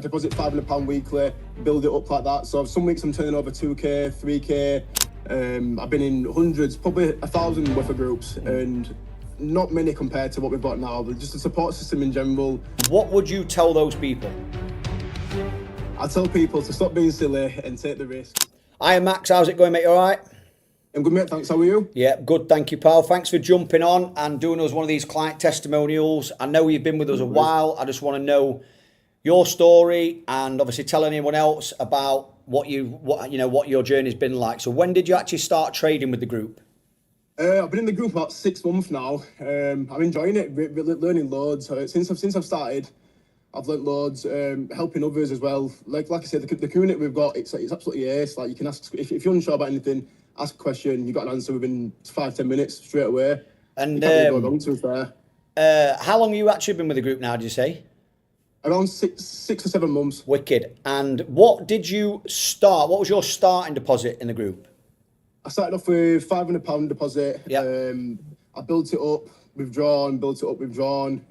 deposit £500 weekly, build it up like that. So some weeks I'm turning over 2k, 3k. I've been in hundreds, probably 1,000 worth of groups, and not many compared to what we've got now, but just the support system in general. What would you tell those people? I tell people to stop being silly and take the risks. Hi Max, how's it going, mate? You all right? I'm good, mate, thanks. How are you? Yeah, good, thank you, pal. Thanks for jumping on and doing us one of these client testimonials. I know you've been with us a while. I just want to know your story and obviously tell anyone else about what your journey's been like. So when did you actually start trading with the group? I've been in the group about 6 months now. I'm enjoying it, learning loads. Since I've started, I've learnt loads, helping others as well. Like I said, the community we've got, it's absolutely ace. Like, you can ask, if you're unsure about anything, ask a question, you got an answer within 5-10 minutes straight away. And you can't really go wrong, to be fair. How long have you actually been with the group now, did you say? Around six or 7 months. Wicked. And what did you start? What was your starting deposit in the group? I started off with £500 deposit. Yeah. I built it up, withdrawn, built it up, withdrawn.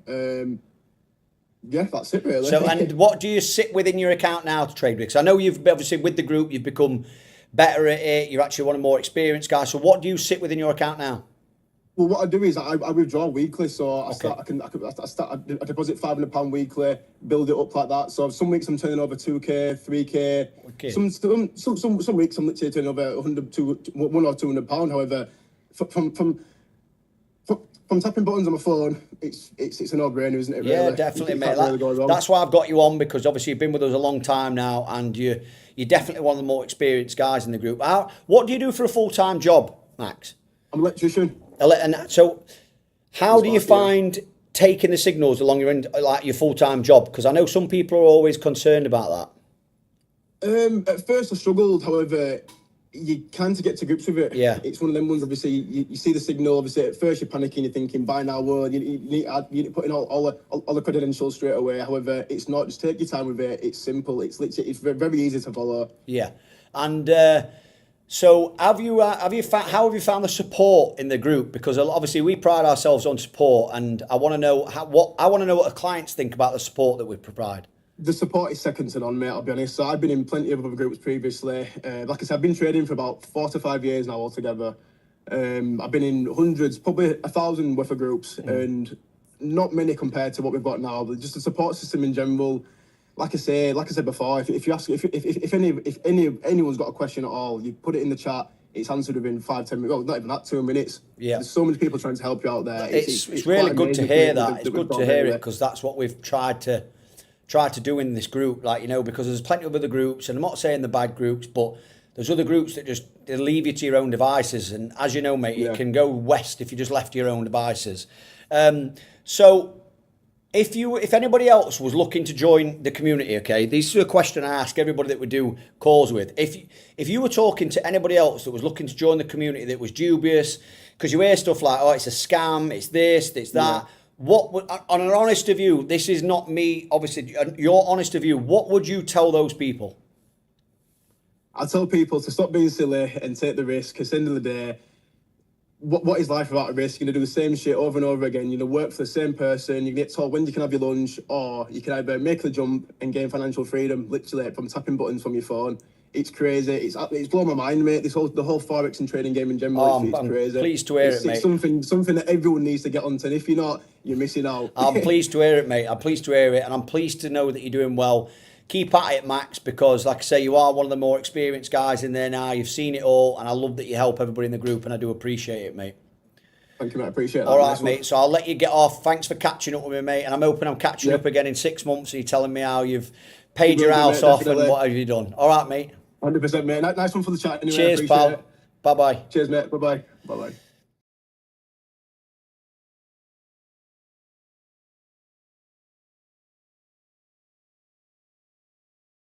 Yeah, that's it really. So, and what do you sit within your account now to trade with? Because I know you've obviously with the group, you've become better at it. You're actually one of the more experienced guys. So what do you sit within your account now? Well, what I do is I withdraw weekly. So I deposit £500 weekly, build it up like that. So some weeks I'm turning over 2k, 3k. Okay. Some weeks I'm literally turning over £100 or £200. However, from tapping buttons on my phone, it's a no-brainer, isn't it? Really? Yeah, definitely, mate. That's why I've got you on, because obviously you've been with us a long time now, and you're definitely one of the more experienced guys in the group. What do you do for a full-time job, Max? I'm an electrician. And so, how do you find taking the signals along your full-time job? Because I know some people are always concerned about that. At first I struggled, however, you can't get to grips with it. Yeah. It's one of them ones, obviously, you see the signal, obviously, at first you're panicking, you're thinking, buy now, word, you need to put in all the credentials straight away. However, it's not, just take your time with it, it's simple, it's literally, it's very easy to follow. Yeah. And so how have you found the support in the group? Because obviously we pride ourselves on support, and I want to know what the clients think about the support that we provide. The support is second to none, mate, I'll be honest. So I've been in plenty of other groups previously. Like I said, I've been trading for about 4 to 5 years now altogether. I've been in hundreds, probably 1,000 worth of groups, and not many compared to what we've got now. But just the support system in general. Like I said before, if you ask, if anyone's got a question at all, you put it in the chat. It's answered within 5-10 minutes. Well, not even that, 2 minutes. Yeah. There's so many people trying to help you out there. It's really good to hear that. It's good to hear it, because that's what we've tried to do in this group, because there's plenty of other groups, and I'm not saying the bad groups, but there's other groups that they leave you to your own devices, and as you know, mate, it can go west if you just left to your own devices. So if anybody else was looking to join the community, okay, this is a question I ask everybody that we do calls with. If you were talking to anybody else that was looking to join the community that was dubious, because you hear stuff like, oh, it's a scam, it's this, it's that. Yeah. On an honest view, this is not me, obviously, your honest view, what would you tell those people? I tell people to stop being silly and take the risk, because at the end of the day, what is life without a risk? You're going to do the same shit over and over again. You're going to work for the same person. You get told when you can have your lunch, or you can either make the jump and gain financial freedom, literally, from tapping buttons from your phone. It's crazy. It's blown my mind, mate. The whole forex and trading game in general. It's crazy. I'm pleased to hear it, mate. It's something that everyone needs to get onto. And if you're not, you're missing out. I'm pleased to hear it, mate. I'm pleased to hear it, and I'm pleased to know that you're doing well. Keep at it, Max, because like I say, you are one of the more experienced guys in there now. You've seen it all, and I love that you help everybody in the group, and I do appreciate it, mate. Thank you, mate. I appreciate that. All right, mate. So I'll let you get off. Thanks for catching up with me, mate. And I'm hoping I'm catching up again in 6 months. And you're telling me how you've paid your house off and what have you done. All right, mate. 100%, mate. Nice one for the chat. Anyway, cheers, pal. Bye-bye. Cheers, mate. Bye-bye. Bye-bye.